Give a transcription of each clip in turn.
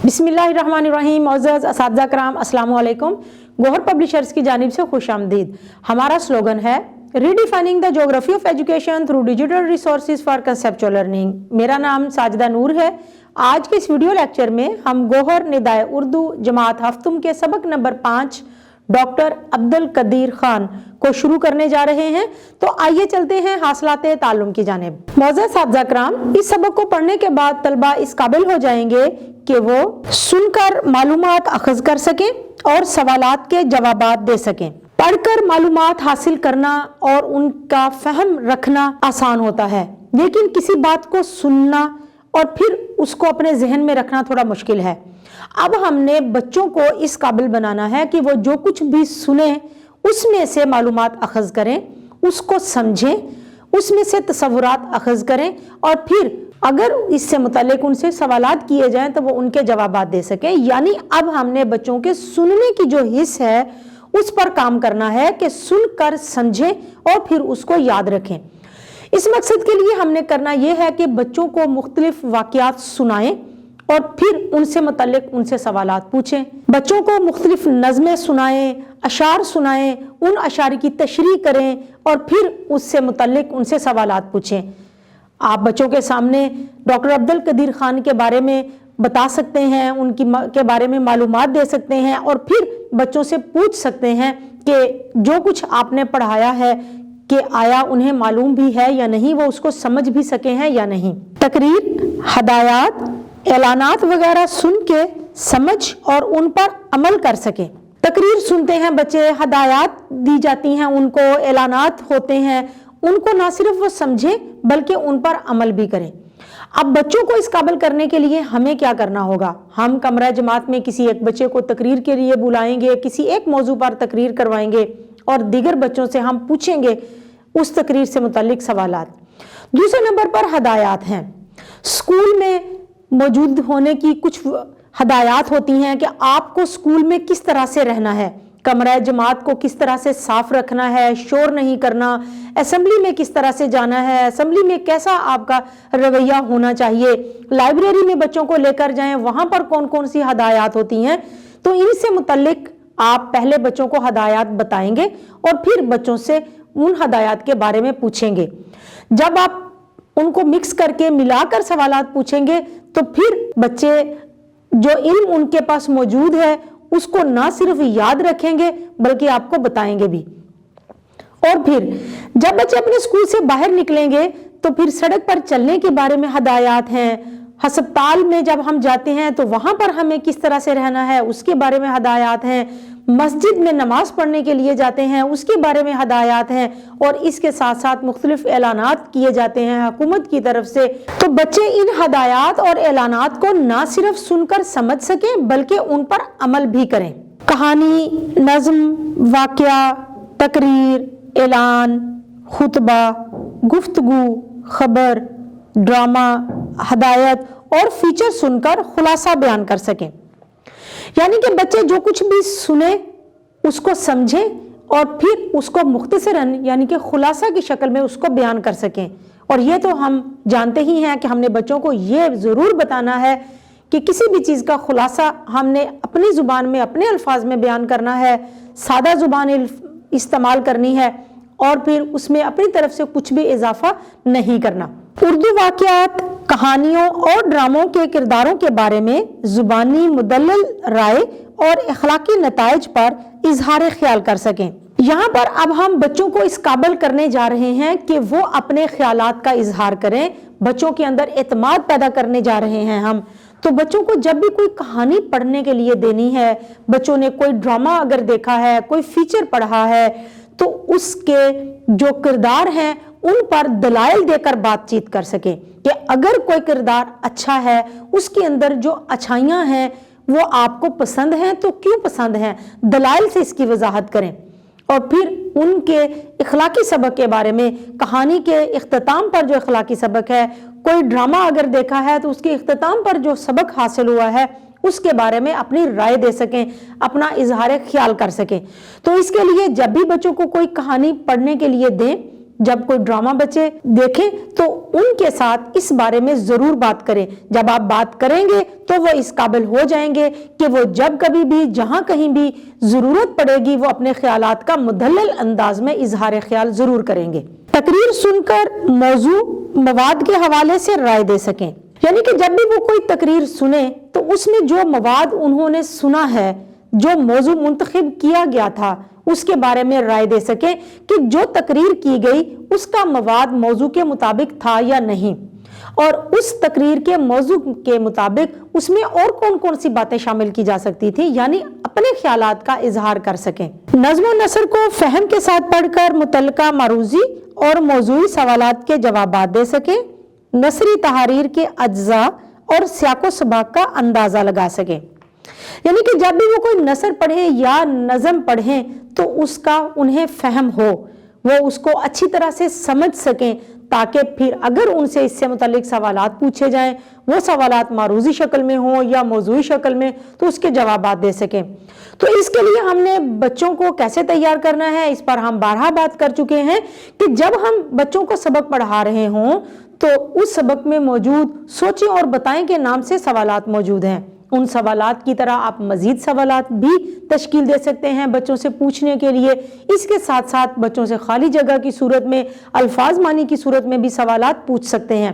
बिस्मिल्लाहिर्रहमानिर्रहीम। मुअज़्ज़ज़ असातिज़ा कराम, अस्सलामु अलैकुम। गौहर पब्लिशर्स की जानिब से खुश आमदीद। हमारा स्लोगन है redefining the geography of education through digital resources for conceptual learning. मेरा नाम साजिदा नूर है। आज के इस वीडियो लेक्चर में हम गौहर निदाए उर्दू जमात हफ्तुम के सबक नंबर 5 डॉक्टर अब्दुल कदीर खान को शुरू करने जा रहे हैं। तो आइए चलते हैं हासिलाते ताल्लुम की जानिब। मुअज़्ज़ज़ साथिया कराम, इस सबक को पढ़ने के बाद तलबा इस काबिल हो जाएंगे कि वो सुनकर मालूमात अखज़ कर सकें और सवालात के जवाबात दे सकें। पढ़कर मालूमात हासिल करना और उनका फहम रखना आसान होता है, लेकिन किसी बात को सुनना और फिर उसको अपने जहन में रखना थोड़ा मुश्किल है। अब हमने बच्चों को इस काबिल बनाना है कि वो जो कुछ भी सुने उसमें से मालूमात अखज़ करें, उसको समझें, उसमें से तसव्वुरात अखज़ करें और फिर अगर इससे मुताल्लिक उनसे सवालात किए जाएं तो वो उनके जवाबात दे सकें। यानी अब हमने बच्चों के सुनने की जो हिस्स है उस पर काम करना है कि सुनकर समझें और फिर उसको याद रखें। इस मकसद के लिए हमने करना यह है कि बच्चों को मुख्तलिफ वाक़यात सुनाएं और फिर उनसे मुताल्लिक उनसे सवालात पूछें। बच्चों को मुख्तलिफ नज़में सुनाएं, अशार सुनाएं, उन अशार की तशरीह करें और फिर उससे मुताल्लिक उनसे सवालात पूछें। आप बच्चों के सामने डॉक्टर अब्दुल कदीर खान के बारे में बता सकते हैं, उनकी के बारे में मालूमात दे सकते हैं और फिर बच्चों से पूछ सकते हैं कि जो कुछ आपने पढ़ाया है कि आया उन्हें मालूम भी है या नहीं, वो उसको समझ भी सके हैं या नहीं। तकरीर, हदायत, ऐलानात वगैरह सुन के समझ और उन पर अमल कर सके। तकरीर सुनते हैं बच्चे, हदायत दी जाती हैं उनको, ऐलानात होते हैं, उनको ना सिर्फ वो समझें बल्कि उन पर अमल भी करें। अब बच्चों को इस काबिल करने के लिए हमें क्या करना होगा? हम कमरा जमात में किसी एक बच्चे को तकरीर के लिए बुलाएंगे, किसी एक मौजू पर तकरीर करवाएंगे और दीगर बच्चों से हम पूछेंगे उस तकरीर से मुताल्लिक सवालात। दूसरे नंबर पर हदायत हैं। स्कूल में मौजूद होने की कुछ हदायत होती हैं कि आपको स्कूल में किस तरह से रहना है, कमरा जमात को किस तरह से साफ रखना है, शोर नहीं करना, असेंबली में किस तरह से जाना है, असेंबली में कैसा आपका रवैया होना चाहिए, लाइब्रेरी में बच्चों को लेकर जाएं, वहां पर कौन कौन सी हदायत होती हैं। तो इनसे मुताल्लिक आप पहले बच्चों को हदायत बताएंगे और फिर बच्चों से उन हदायत के बारे में पूछेंगे। जब आप उनको मिक्स करके मिलाकर सवालात पूछेंगे तो फिर बच्चे जो इल्म उनके पास मौजूद है उसको ना सिर्फ याद रखेंगे बल्कि आपको बताएंगे भी। और फिर जब बच्चे अपने स्कूल से बाहर निकलेंगे तो फिर सड़क पर चलने के बारे में हदायत हैं, अस्पताल में जब हम जाते हैं तो वहां पर हमें किस तरह से रहना है उसके बारे में हदायत हैं, मस्जिद में नमाज पढ़ने के लिए जाते हैं उसके बारे में हदायत हैं और इसके साथ साथ मुख्तलिफ ऐलानात किए जाते हैं हुकूमत की तरफ से। तो बच्चे इन हदायत और ऐलानात को ना सिर्फ सुनकर समझ सकें बल्कि उन पर अमल भी करें। कहानी, नज़्म, वाक़या, तकरीर, ऐलान, खुतबा, गुफ्तगू, खबर, ड्रामा, हदायत और फीचर सुनकर खुलासा बयान कर सकें। यानी कि बच्चे जो कुछ भी सुने उसको समझें और फिर उसको मुख्तसरन यानी कि खुलासा की शक्ल में उसको बयान कर सकें। और ये तो हम जानते ही हैं कि हमने बच्चों को ये ज़रूर बताना है कि किसी भी चीज़ का खुलासा हमने अपनी ज़ुबान में अपने अल्फाज में बयान करना है, सादा ज़ुबान इस्तेमाल करनी है और फिर उसमें अपनी तरफ से कुछ भी इजाफा नहीं करना। उर्दू वाक़यात, कहानियों और ड्रामों के किरदारों के बारे में ज़ुबानी मुदल्लल राय और अखलाकी नताइज पर इजहार ख्याल कर सकें। यहाँ पर अब हम बच्चों को इस काबिल करने जा रहे हैं कि वो अपने ख्यालात का इजहार करें, बच्चों के अंदर एतमाद पैदा करने जा रहे हैं हम। तो बच्चों को जब भी कोई कहानी पढ़ने के लिए देनी है, बच्चों ने कोई ड्रामा अगर देखा है, कोई फीचर पढ़ा है, तो उसके जो किरदार हैं उन पर दलाइल देकर बातचीत कर सके कि अगर कोई किरदार अच्छा है, उसके अंदर जो अच्छाइयाँ हैं वो आपको पसंद हैं तो क्यों पसंद हैं, दलाइल से इसकी वजाहत करें। और फिर उनके इखलाकी सबक के बारे में, कहानी के इख्तिताम पर जो इखलाकी सबक है, कोई ड्रामा अगर देखा है तो उसके इख्तिताम पर जो सबक हासिल हुआ है उसके बारे में अपनी राय दे सकें, अपना इजहार ख्याल कर सकें। तो इसके लिए जब भी बच्चों को कोई कहानी पढ़ने के लिए दें جب کوئی ڈرامہ بچے دیکھیں تو ان کے ساتھ اس بارے میں ضرور بات کریں. جب آپ بات کریں گے تو وہ اس قابل ہو جائیں گے کہ وہ جب کبھی بھی جہاں کہیں بھی ضرورت پڑے گی وہ اپنے خیالات کا مدلل انداز میں اظہار خیال ضرور کریں گے. تقریر سن کر موضوع مواد کے حوالے سے رائے دے سکیں. یعنی کہ جب بھی وہ کوئی تقریر سنے تو اس میں جو مواد انہوں نے سنا ہے، جو موضوع منتخب کیا گیا تھا، اس کے بارے میں رائے دے سکیں کہ جو تقریر کی گئی اس کا مواد موضوع کے مطابق تھا یا نہیں، اور اس تقریر کے موضوع کے مطابق اس میں اور کون کون سی باتیں شامل کی جا سکتی تھی، یعنی اپنے خیالات کا اظہار کر سکیں. نظم و نثر کو فہم کے ساتھ پڑھ کر متعلقہ معروضی اور موضوعی سوالات کے جوابات دے سکیں. نثری تحریر کے اجزاء اور سیاق و سباق کا اندازہ لگا سکیں. یعنی کہ جب بھی وہ کوئی نثر پڑھیں یا نظم پڑھیں تو اس کا انہیں فہم ہو، وہ اس کو اچھی طرح سے سمجھ سکیں، تاکہ پھر اگر ان سے اس سے متعلق سوالات پوچھے جائیں، وہ سوالات معروضی شکل میں ہوں یا موضوعی شکل میں، تو اس کے جوابات دے سکیں. تو اس کے لیے ہم نے بچوں کو کیسے تیار کرنا ہے اس پر ہم بارہا بات کر چکے ہیں کہ جب ہم بچوں کو سبق پڑھا رہے ہوں تو اس سبق میں موجود سوچیں اور بتائیں کے نام سے سوالات موجود ہیں. ان سوالات کی طرح آپ مزید سوالات بھی تشکیل دے سکتے ہیں بچوں سے پوچھنے کے لیے. اس کے ساتھ ساتھ بچوں سے خالی جگہ کی صورت میں، الفاظ معنی کی صورت میں بھی سوالات پوچھ سکتے ہیں.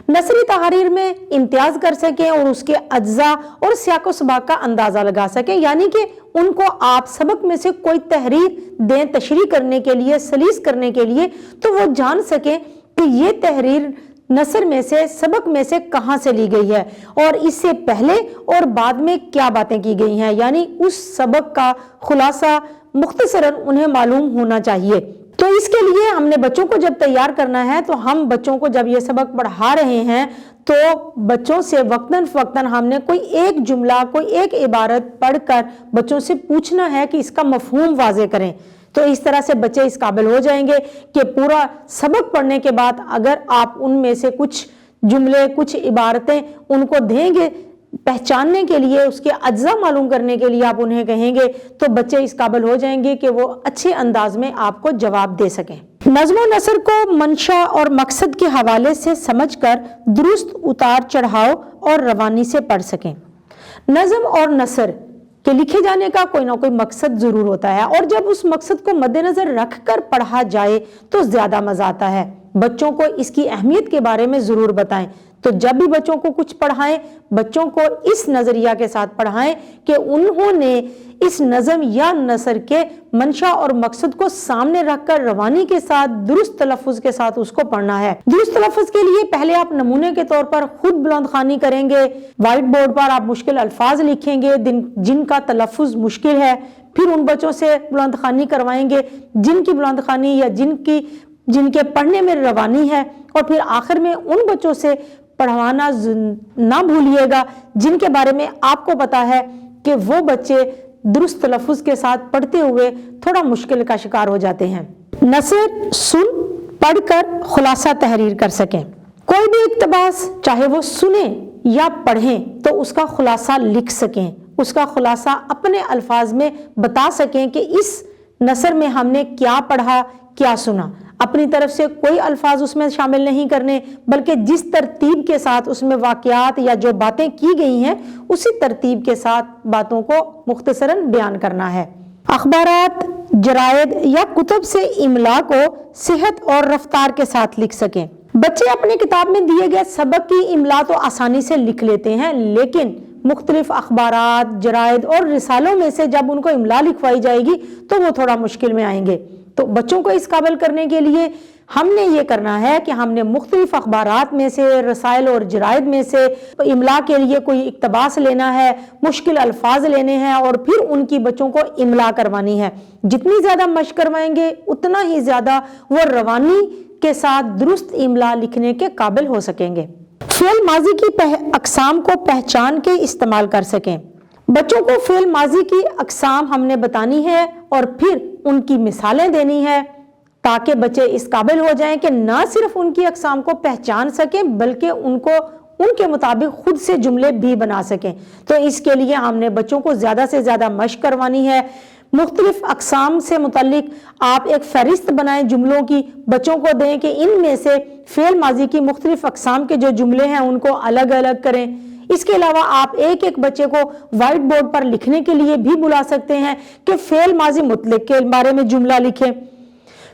نثری تحریر میں امتیاز کر سکیں اور اس کے اجزاء اور سیاق و سباق کا اندازہ لگا سکیں. یعنی کہ ان کو آپ سبق میں سے کوئی تحریر دیں تشریح کرنے کے لیے، سلیس کرنے کے لیے، تو وہ جان سکیں کہ یہ تحریر نثر میں سے، سبق میں سے کہاں سے لی گئی ہے اور اس سے پہلے اور بعد میں کیا باتیں کی گئی ہیں. یعنی اس سبق کا خلاصہ مختصراً انہیں معلوم ہونا چاہیے. تو اس کے لیے ہم نے بچوں کو جب تیار کرنا ہے تو ہم بچوں کو جب یہ سبق پڑھا رہے ہیں تو بچوں سے وقتاً فوقتاً ہم نے کوئی ایک جملہ، کوئی ایک عبارت پڑھ کر بچوں سے پوچھنا ہے کہ اس کا مفہوم واضح کریں. تو اس طرح سے بچے اس قابل ہو جائیں گے کہ پورا سبق پڑھنے کے بعد اگر آپ ان میں سے کچھ جملے، کچھ عبارتیں ان کو دیں گے پہچاننے کے لیے، اس کے اجزاء معلوم کرنے کے لیے آپ انہیں کہیں گے، تو بچے اس قابل ہو جائیں گے کہ وہ اچھے انداز میں آپ کو جواب دے سکیں. نظم و نثر کو منشا اور مقصد کے حوالے سے سمجھ کر درست اتار چڑھاؤ اور روانی سے پڑھ سکیں. نظم اور نثر کہ لکھے جانے کا کوئی نہ کوئی مقصد ضرور ہوتا ہے، اور جب اس مقصد کو مد نظر رکھ کر پڑھا جائے تو زیادہ مزہ آتا ہے. بچوں کو اس کی اہمیت کے بارے میں ضرور بتائیں. تو جب بھی بچوں کو کچھ پڑھائیں، بچوں کو اس نظریہ کے ساتھ پڑھائیں کہ انہوں نے اس نظم یا نثر کے منشا اور مقصد کو سامنے رکھ کر روانی کے ساتھ، درست تلفظ کے ساتھ اس کو پڑھنا ہے. درست تلفظ کے لیے پہلے آپ نمونے کے طور پر خود بلند خوانی کریں گے. وائٹ بورڈ پر آپ مشکل الفاظ لکھیں گے جن کا تلفظ مشکل ہے، پھر ان بچوں سے بلند خوانی کروائیں گے جن کی بلند خوانی یا جن کے پڑھنے میں روانی ہے، اور پھر آخر میں ان بچوں سے پڑھوانا نہ بھولیے گا جن کے بارے میں آپ کو پتا ہے کہ وہ بچے درست تلفظ کے ساتھ پڑھتے ہوئے تھوڑا مشکل کا شکار ہو جاتے ہیں. نثر سن پڑھ کر خلاصہ تحریر کر سکیں. کوئی بھی اقتباس چاہے وہ سنیں یا پڑھیں تو اس کا خلاصہ لکھ سکیں، اس کا خلاصہ اپنے الفاظ میں بتا سکیں کہ اس نثر میں ہم نے کیا پڑھا، کیا سنا. اپنی طرف سے کوئی الفاظ اس میں شامل نہیں کرنے، بلکہ جس ترتیب کے ساتھ اس میں واقعات یا جو باتیں کی گئی ہیں اسی ترتیب کے ساتھ باتوں کو مختصراً بیان کرنا ہے. اخبارات، جرائد یا کتب سے املا کو صحت اور رفتار کے ساتھ لکھ سکیں. بچے اپنی کتاب میں دیے گئے سبق کی املا تو آسانی سے لکھ لیتے ہیں، لیکن مختلف اخبارات، جرائد اور رسالوں میں سے جب ان کو املا لکھوائی جائے گی تو وہ تھوڑا مشکل میں آئیں گے. تو بچوں کو اس قابل کرنے کے لیے ہم نے یہ کرنا ہے کہ ہم نے مختلف اخبارات میں سے، رسائل اور جرائد میں سے املا کے لیے کوئی اقتباس لینا ہے، مشکل الفاظ لینے ہیں اور پھر ان کی بچوں کو املا کروانی ہے. جتنی زیادہ مشق کروائیں گے اتنا ہی زیادہ وہ روانی کے ساتھ درست املا لکھنے کے قابل ہو سکیں گے. فعل ماضی کی اقسام کو پہچان کے استعمال کر سکیں. بچوں کو فعل ماضی کی اقسام ہم نے بتانی ہے اور پھر ان کی مثالیں دینی ہے تاکہ بچے اس قابل ہو جائیں کہ نہ صرف ان کی اقسام کو پہچان سکیں بلکہ ان کے مطابق خود سے جملے بھی بنا سکیں. تو اس کے لیے ہم نے بچوں کو زیادہ سے زیادہ مشق کروانی ہے. मुख्तलिफ अक़साम से मुतल्लिक आप एक फ़हरिस्त बनाएं जुमलों की, बच्चों को दें कि इनमें से फ़ेल माजी की मुख्तलिफ अक़साम के जो जुमले हैं उनको अलग अलग करें। इसके अलावा आप एक एक बच्चे को वाइट बोर्ड पर लिखने के लिए भी बुला सकते हैं कि फ़ेल माजी मुतलक के बारे में जुमला लिखें,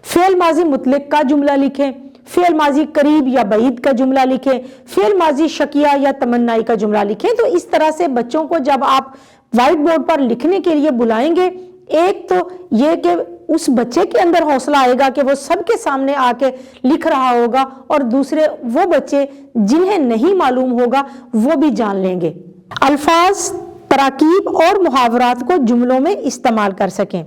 फ़ेल माजी मुतलक का जुमला लिखें, फ़ेल माजी करीब या बईद का जुमला लिखें, फ़ेल माजी शकिया या तमन्नाई का जुमला लिखें। तो इस तरह से बच्चों को जब आप वाइट बोर्ड पर लिखने के लिए बुलाएंगे, एक तो ये कि उस बच्चे के अंदर हौसला आएगा कि वो सबके सामने आके लिख रहा होगा, और दूसरे वो बच्चे जिन्हें नहीं मालूम होगा वो भी जान लेंगे। अल्फाज, तराकीब और मुहावरात को जुमलों में इस्तेमाल कर सकें।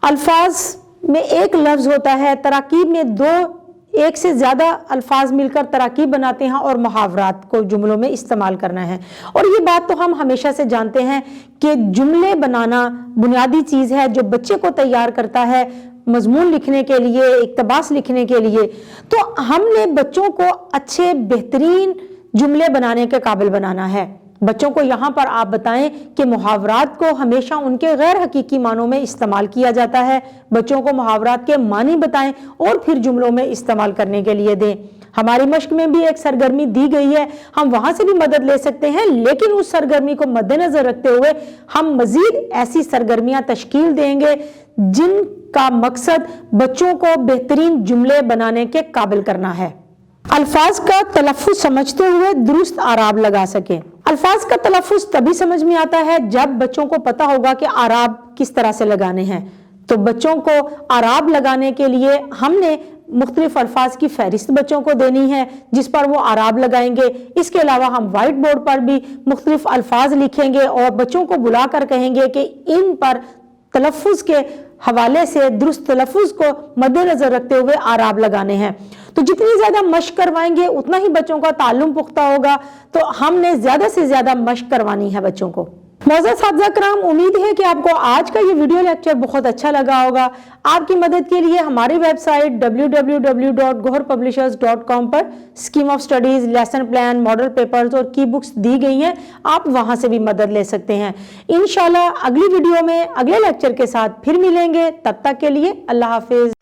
अल्फाज में एक लफ्ज़ होता है, तराकीब में दो एक से ज़्यादा अल्फाज मिलकर तराकीब बनाते हैं, और मुहावरात को जुमलों में इस्तेमाल करना है। और ये बात तो हम हमेशा से जानते हैं कि जुमले बनाना बुनियादी चीज़ है जो बच्चे को तैयार करता है मजमून लिखने के लिए, इक़्तिबास लिखने के लिए। तो हमने बच्चों को अच्छे बेहतरीन जुमले बनाने के काबिल बनाना है। बच्चों को यहाँ पर आप बताएं कि मुहावरात को हमेशा उनके गैर हकीकी मानों में इस्तेमाल किया जाता है। बच्चों को मुहावरात के मानी बताएं और फिर जुमलों में इस्तेमाल करने के लिए दें। हमारी मश्क में भी एक सरगर्मी दी गई है, हम वहाँ से भी मदद ले सकते हैं, लेकिन उस सरगर्मी को मद्देनजर रखते हुए हम मजीद ऐसी सरगर्मियाँ तश्कील देंगे जिनका मकसद बच्चों को बेहतरीन जुमले बनाने के काबिल करना है। अल्फाज का तलफ़्फ़ुज़ समझते हुए दुरुस्त आराब लगा सकें। अल्फाज का तलफ़्फ़ुज़ तभी समझ में आता है जब बच्चों को पता होगा कि आराब किस तरह से लगाने हैं। तो बच्चों को आराब लगाने के लिए हमने मुख्तलिफ अल्फाज की फहरिस्त बच्चों को देनी है जिस पर वो आराब लगाएंगे। इसके अलावा हम वाइट बोर्ड पर भी मुख्तलिफ अल्फाज लिखेंगे और बच्चों को बुला कर कहेंगे कि इन पर तलफ़्फ़ुज़ के हवाले से दुरुस्त तलफ़्फ़ुज़ को मद्देनज़र रखते हुए आराब लगाने हैं। तो जितनी ज़्यादा मश्क करवाएंगे उतना ही बच्चों का ताल्लुम पुख्ता होगा। तो हमने ज़्यादा से ज़्यादा मश्क करवानी है बच्चों को। मोअज़्ज़ज़ हाफ़िज़ा किराम, उम्मीद है कि आपको आज का ये वीडियो लेक्चर बहुत अच्छा लगा होगा। आपकी मदद के लिए हमारी वेबसाइट www.goharpublishers.com पर scheme of studies, lesson plan, model papers और की बुक्स दी गई हैं। आप वहां से भी मदद ले सकते हैं। इंशाल्लाह अगली वीडियो में अगले लेक्चर के साथ फिर मिलेंगे। तब तक के लिए अल्लाह हाफिज़।